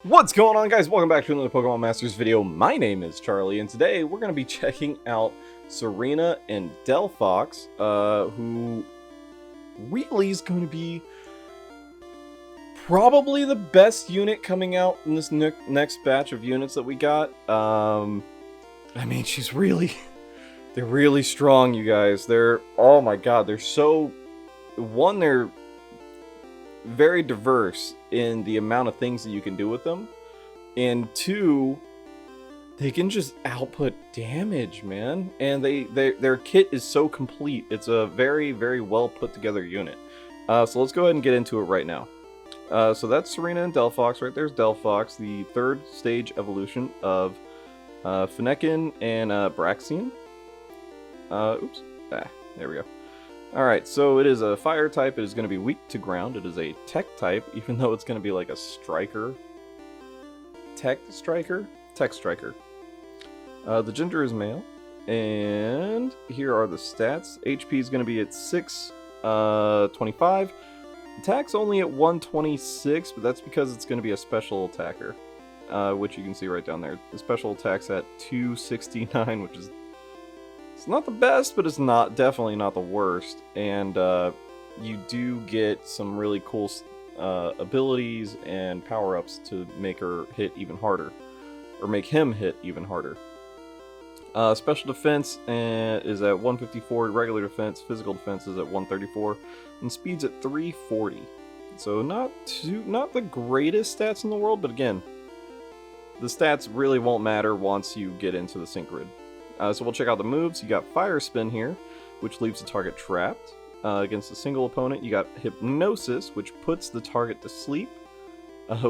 What's going on, guys? Welcome back to another Pokemon Masters video. My name is Charlie, and today we're going to be checking out Serena and Delphox, who really is going to be probably the best unit coming out in this next batch of units that we got. I mean, they're really strong, you guys. Oh my god, they're very diverse in the amount of things that you can do with them, and two, they can just output damage, man. And their kit is so complete. It's a very, very well put together unit. So let's go ahead and get into it right now. So that's Serena and Delphox. Right there's Delphox, the third stage evolution of Fennekin and Braxian. There we go. Alright, so it is a fire type. It is going to be weak to ground. It is a tech type, even though it's going to be like a striker. Tech striker? Tech striker. The gender is male. And here are the stats. HP is going to be at 625. Attack's only at 126, but that's because it's going to be a special attacker. Which you can see right down there. The special attack's at 269, which is... It's not the best, but it's definitely not the worst. And you do get some really cool abilities and power-ups to make her hit even harder. Or make him hit even harder. Special defense is at 154, regular defense, physical defense is at 134, and speed's at 340. So not the greatest stats in the world, but again, the stats really won't matter once you get into the sync grid. So we'll check out the moves. You got Fire Spin here, which leaves the target trapped. Against a single opponent, you got Hypnosis, which puts the target to sleep,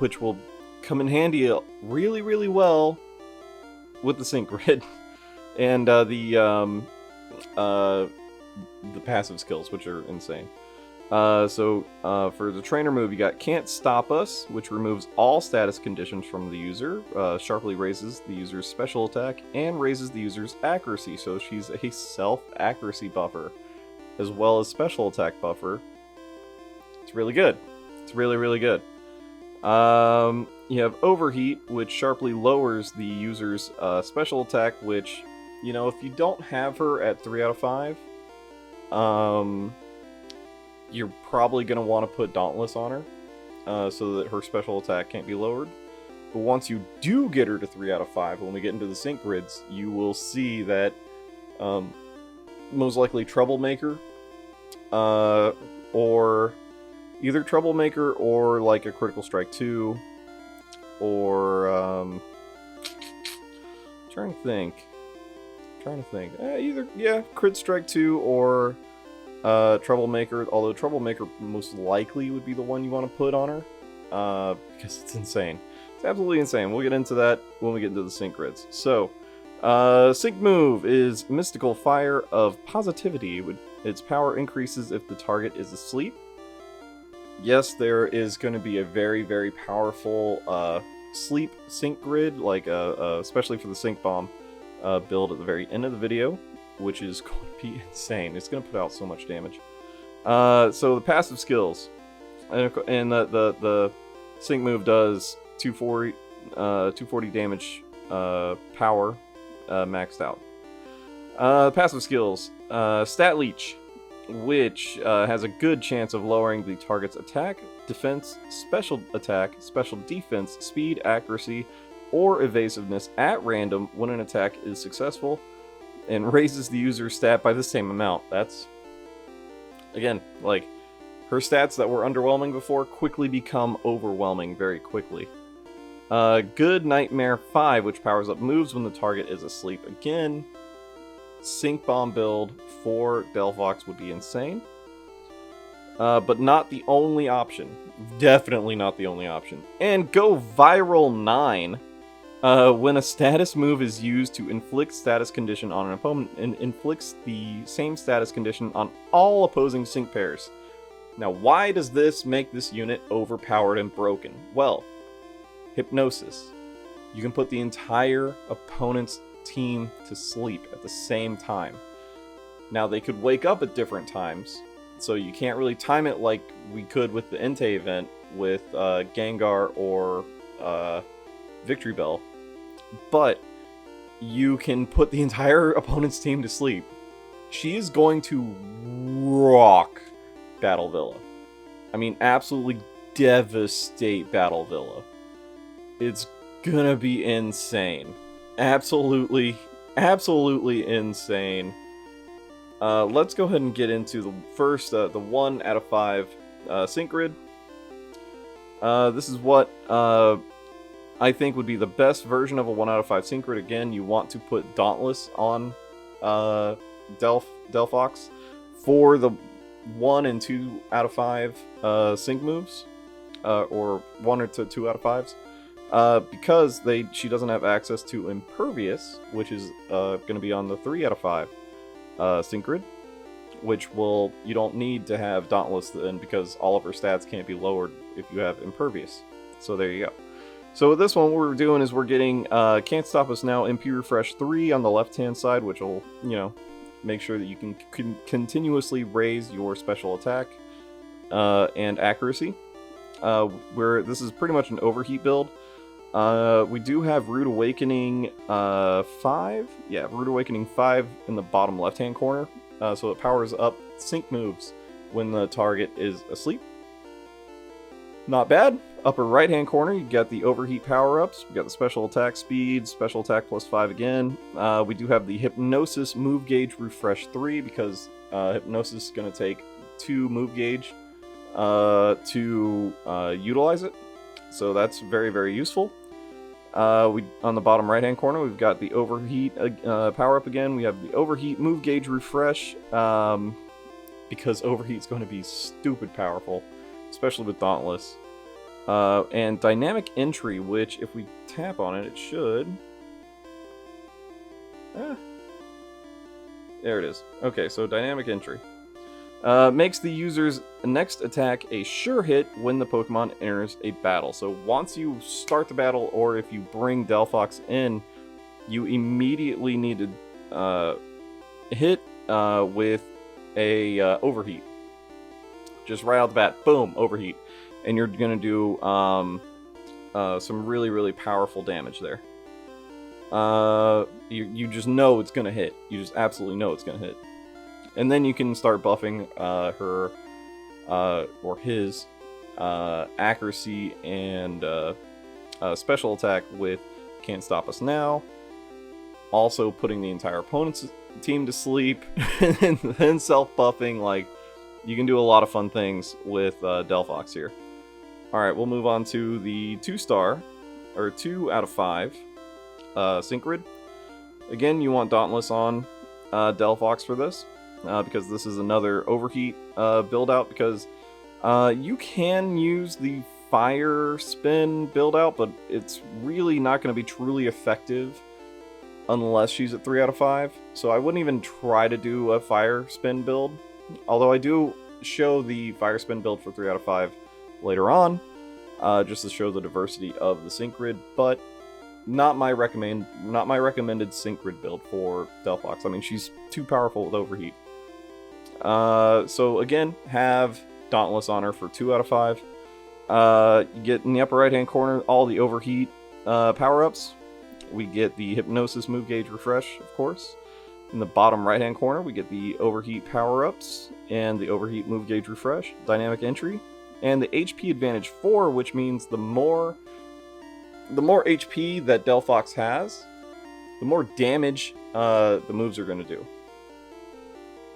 which will come in handy really, really well with the sync grid. And the passive skills, which are insane. So for the trainer move, you got Can't Stop Us, which removes all status conditions from the user, sharply raises the user's special attack, and raises the user's accuracy. So she's a self-accuracy buffer, as well as special attack buffer. It's really good. It's really, really good. You have Overheat, which sharply lowers the user's special attack, which, you know, if you don't have her at 3 out of 5, you're probably going to want to put Dauntless on her, so that her special attack can't be lowered. But once you do get her to 3 out of 5, when we get into the sync grids, you will see that most likely Troublemaker, or either Troublemaker or like a Critical Strike 2, or trying to think. Crit Strike 2 or Troublemaker, although Troublemaker most likely would be the one you want to put on her, because it's insane. It's absolutely insane. We'll get into that when we get into the sync grids. So, sync move is Mystical Fire of Positivity. Its power increases if the target is asleep. Yes, there is going to be a very, very powerful sleep sync grid, like especially for the sync bomb build at the very end of the video, which is going to be insane. It's going to put out so much damage. So the passive skills, and the sync move does 240 damage power maxed out. Passive skills, Stat Leech, which has a good chance of lowering the target's attack, defense, special attack, special defense, speed, accuracy, or evasiveness at random when an attack is successful, and raises the user's stat by the same amount. That's, again, like, her stats that were underwhelming before quickly become overwhelming very quickly. Good Nightmare 5, which powers up moves when the target is asleep. Again, Sync Bomb build for Delphox would be insane. But not the only option. Definitely not the only option. And Go Viral 9. When a status move is used to inflict status condition on an opponent, and inflicts the same status condition on all opposing sync pairs. Now, why does this make this unit overpowered and broken? Well, Hypnosis. You can put the entire opponent's team to sleep at the same time. Now, they could wake up at different times, so you can't really time it like we could with the Entei event with Gengar or Victory Bell, but you can put the entire opponent's team to sleep. She is going to rock Battle Villa. I mean, absolutely devastate Battle Villa. It's gonna be insane. Absolutely insane. Let's go ahead and get into the first, the 1 out of 5 sync grid. This is what I think would be the best version of a 1 out of 5 sync grid. Again, you want to put Dauntless on Delphox for the 1 and 2 out of 5 sync moves, or 1 or 2 out of 5s. Because she doesn't have access to Impervious, which is going to be on the 3 out of 5 sync grid, which you don't need to have Dauntless then, because all of her stats can't be lowered if you have Impervious. So there you go. So with this one, what we're doing is we're getting Can't Stop Us Now MP Refresh 3 on the left-hand side, which will, make sure that you can continuously raise your special attack and accuracy. This is pretty much an overheat build. We do have Rude Awakening 5. Yeah, Rude Awakening 5 in the bottom left-hand corner. So it powers up sync moves when the target is asleep. Not bad. Upper right-hand corner, you got the overheat power-ups. We got the special attack speed, special attack +5 again. We do have the Hypnosis Move Gauge Refresh 3, because Hypnosis is going to take 2 move gauge to utilize it. So that's very, very useful. On the bottom right-hand corner, we've got the Overheat power-up again. We have the Overheat Move Gauge Refresh, because Overheat's going to be stupid powerful, especially with Dauntless. And Dynamic Entry, which, if we tap on it, it should... There it is. Okay, so Dynamic Entry. Makes the user's next attack a sure hit when the Pokemon enters a battle. So once you start the battle, or if you bring Delphox in, you immediately need to hit with a Overheat. Just right out the bat, boom, Overheat. And you're going to do some really, really powerful damage there. You just know it's going to hit. You just absolutely know it's going to hit. And then you can start buffing her or his accuracy and special attack with Can't Stop Us Now. Also putting the entire opponent's team to sleep, and then self-buffing. Like, you can do a lot of fun things with Delphox here. Alright, we'll move on to the 2-star, or 2 out of 5 sync grid. Again, you want Dauntless on Delphox for this. Because this is another overheat build out, because you can use the fire spin build out, but it's really not going to be truly effective unless she's at 3 out of 5. So I wouldn't even try to do a fire spin build, although I do show the fire spin build for 3 out of 5 later on, just to show the diversity of the sync grid, but not my recommended sync grid build for Delphox. I mean, she's too powerful with overheat. So again, have Dauntless on her for 2 out of 5. You get in the upper right hand corner all the overheat power-ups. We get the Hypnosis Move Gauge Refresh, of course. In the bottom right hand corner, we get the overheat power-ups and the overheat move gauge refresh, dynamic entry, and the HP advantage 4, which means the more HP that Delphox has, the more damage the moves are going to do.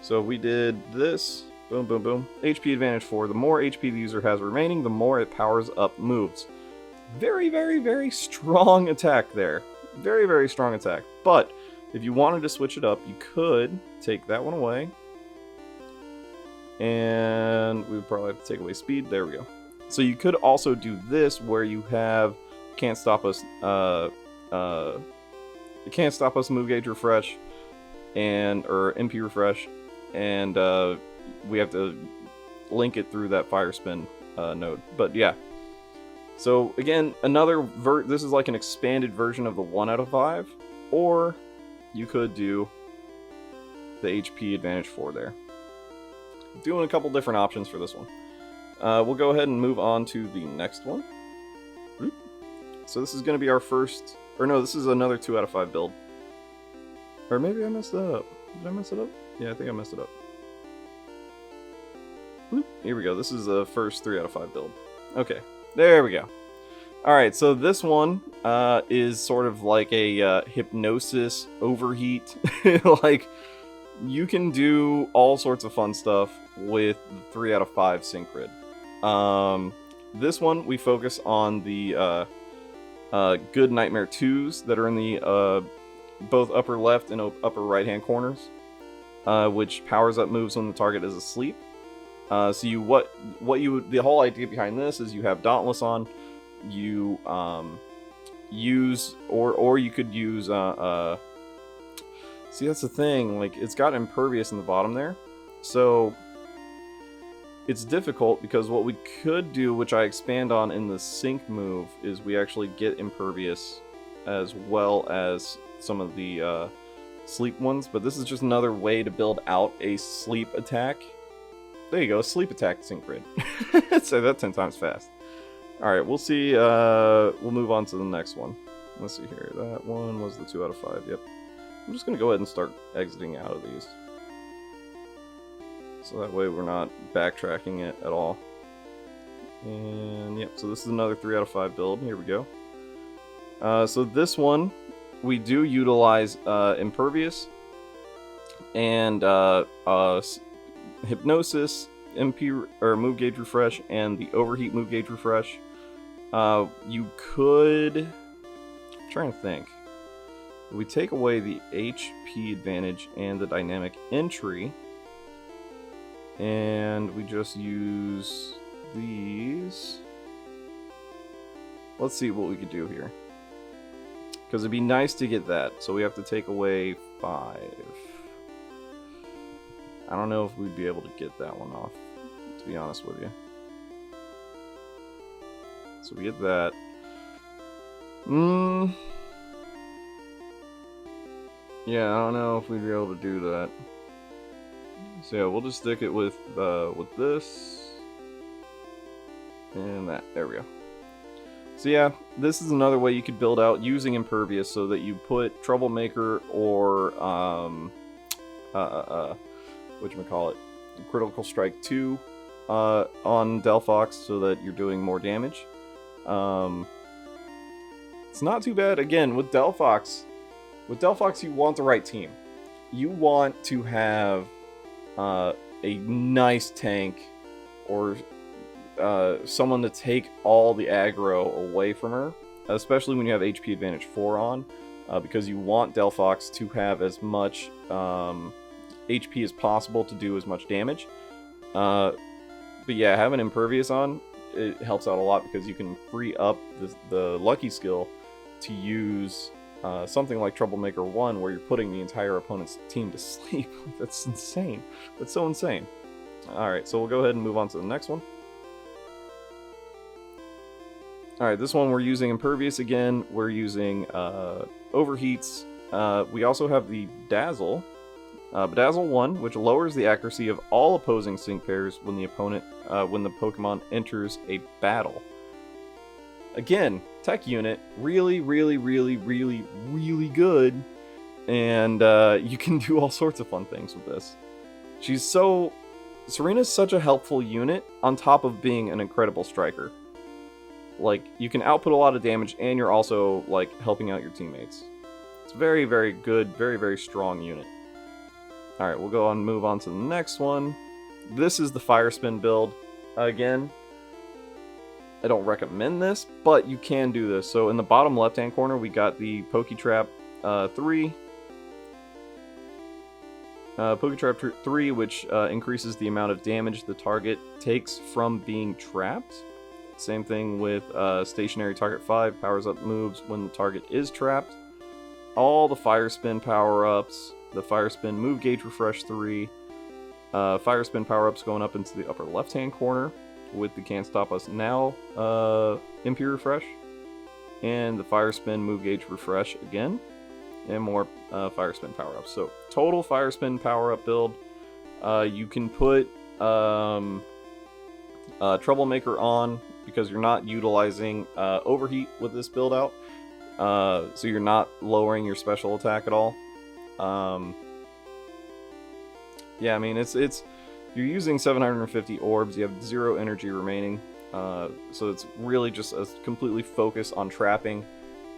So we did this, boom, boom, boom. HP advantage 4. The more HP the user has remaining, the more it powers up moves. Very, very, very strong attack there. Very, very strong attack. But if you wanted to switch it up, you could take that one away. And we would probably have to take away speed. There we go. So you could also do this where you have Can't Stop Us Can't Stop Us Move Gauge Refresh or MP Refresh, and we have to link it through that Fire Spin node. But yeah. So again, this is like an expanded version of the 1 out of 5, or you could do the HP advantage 4 there. Doing a couple different options for this one. We'll go ahead and move on to the next one. so this is going to be our first, or no, this is another 2 out of 5 build. Or maybe I messed that up. Did I mess it up? Yeah, I think I messed it up. Bloop. Here we go. This is the first 3 out of 5 build. Okay, there we go. Alright, so this one is sort of like a hypnosis overheat. Like, you can do all sorts of fun stuff with the 3 out of 5 sync grid. This one, we focus on the good Nightmare 2s that are in the both upper left and upper right hand corners, which powers up moves when the target is asleep. So the whole idea behind this is you have Dauntless on, you use, or you could use, see, that's the thing, like, it's got Impervious in the bottom there, so it's difficult because what we could do, which I expand on in the sync move, is we actually get Impervious as well as some of the sleep ones, but this is just another way to build out a sleep attack. There you go, sleep attack sync grid. Say that 10 times fast. Alright, we'll see, we'll move on to the next one. Let's see here, that one was the 2 out of 5, yep. I'm just gonna go ahead and start exiting out of these. So that way we're not backtracking it at all. And yep, so this is another 3 out of 5 build, here we go. So this one, we do utilize Impervious and Hypnosis, MP or Move Gauge Refresh, and the Overheat Move Gauge Refresh. You could, I'm trying to think. We take away the HP advantage and the dynamic entry, and we just use these. Let's see what we could do here, because it'd be nice to get that. So we have to take away 5. I don't know if we'd be able to get that one off, to be honest with you. So we get that. Yeah, I don't know if we'd be able to do that. So yeah, we'll just stick it with this and that. There we go. So yeah, this is another way you could build out using Impervious, so that you put Troublemaker or whatchamacallit, Critical Strike 2 on Delphox, so that you're doing more damage. It's not too bad. Again, with Delphox, you want the right team. You want to have a nice tank, or someone to take all the aggro away from her, especially when you have HP advantage 4 on, because you want Delphox to have as much HP as possible to do as much damage. But yeah, having Impervious on, it helps out a lot, because you can free up the Lucky skill to use something like Troublemaker 1, where you're putting the entire opponent's team to sleep. That's insane. That's so insane. Alright, so we'll go ahead and move on to the next one. Alright, this one we're using Impervious again. We're using Overheats. We also have the Dazzle. Bedazzle 1, which lowers the accuracy of all opposing sync pairs when the Pokemon enters a battle. Again, tech unit, really, really, really, really, really good, and you can do all sorts of fun things with this. Serena's such a helpful unit, on top of being an incredible striker. Like, you can output a lot of damage, and you're also, like, helping out your teammates. It's a very, very good, very, very strong unit. Alright, we'll go on and move on to the next one. This is the Fire Spin build. Again, I don't recommend this, but you can do this. So in the bottom left-hand corner, we got the Poketrap 3. Poketrap 3, which increases the amount of damage the target takes from being trapped. Same thing with Stationary Target 5, powers up moves when the target is trapped. All the Fire Spin power-ups, the Fire Spin Move Gauge Refresh 3, Fire Spin power-ups going up into the upper left-hand corner with the Can't Stop Us Now MP Refresh, and the Fire Spin Move Gauge Refresh again, and more Fire Spin power-ups. So total Fire Spin power-up build. You can put Troublemaker on because you're not utilizing overheat with this build out. So you're not lowering your special attack at all. Yeah, I mean, you're using 750 orbs, you have 0 energy remaining, so it's really just a completely focus on trapping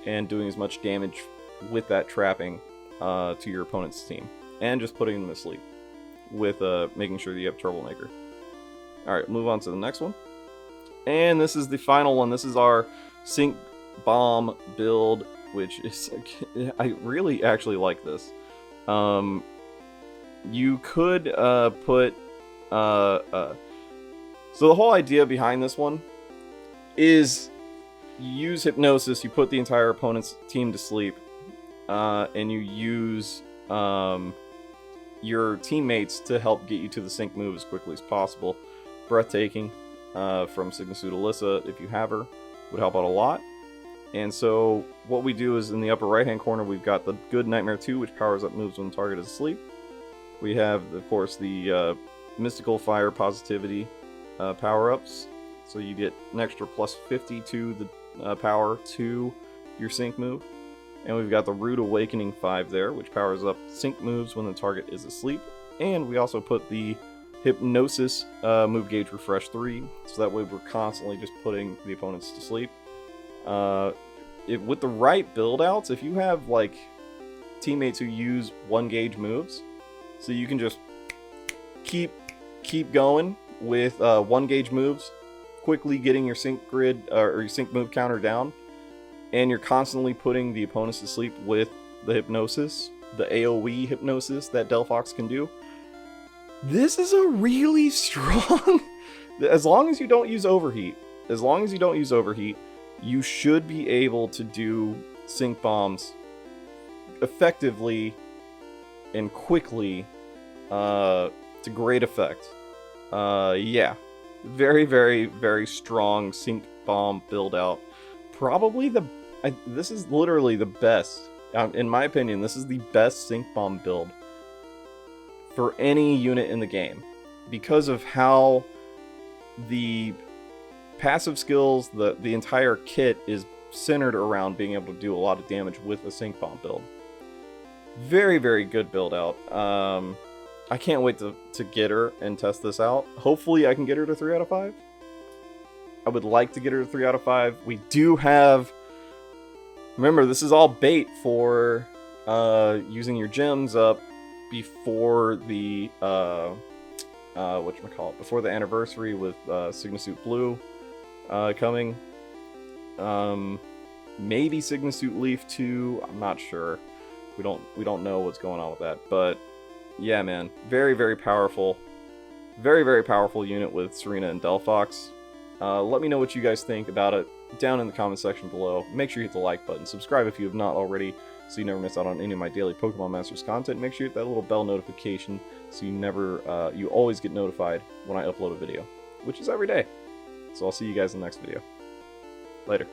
and doing as much damage with that trapping to your opponent's team, and just putting them to sleep with making sure that you have Troublemaker. Alright, move on to the next one. And this is the final one. This is our Sync Bomb build, which is, I really actually like this. You could put so the whole idea behind this one is you use Hypnosis, you put the entire opponent's team to sleep, and you use your teammates to help get you to the sync move as quickly as possible. Breathtaking from Sigma-Suit Alyssa, if you have her, would help out a lot. And so what we do is in the upper right hand corner we've got the good Nightmare 2, which powers up moves when the target is asleep. We have, of course, the Mystical Fire Positivity power-ups, so you get an extra plus 50 to the power to your sync move. And we've got the Rude Awakening 5 there, which powers up sync moves when the target is asleep. And we also put the Hypnosis move gauge refresh 3, so that way we're constantly just putting the opponents to sleep. With the right build-outs, if you have like teammates who use 1 gauge moves, so you can just keep going with 1 gauge moves, quickly getting your sync grid or your sync move counter down, and you're constantly putting the opponents to sleep with the Hypnosis, the AoE Hypnosis that Delphox can do. This is a really strong... As long as you don't use overheat, you should be able to do sync bombs effectively and quickly to great effect. Yeah, very, very, very strong sync bomb build out. Probably this is literally the best, in my opinion, this is the best sync bomb build for any unit in the game, because of how the passive skills, the entire kit is centered around being able to do a lot of damage with a sync bomb build. Very, very good build out. I can't wait to get her and test this out. Hopefully I can get her to 3 out of 5. I would like to get her to 3 out of 5. We do have... Remember, this is all bait for using your gems up before the whatchamacallit, before the anniversary with Sigma-Suit Blue coming. Maybe Sigma-Suit Leaf 2, I'm not sure. We don't know what's going on with that, but yeah, man, very, very powerful. Very, very powerful unit with Serena and Delphox. Let me know what you guys think about it down in the comment section below. Make sure you hit the like button. Subscribe if you have not already, so you never miss out on any of my daily Pokemon Masters content. Make sure you hit that little bell notification so you always get notified when I upload a video, which is every day. So I'll see you guys in the next video. Later.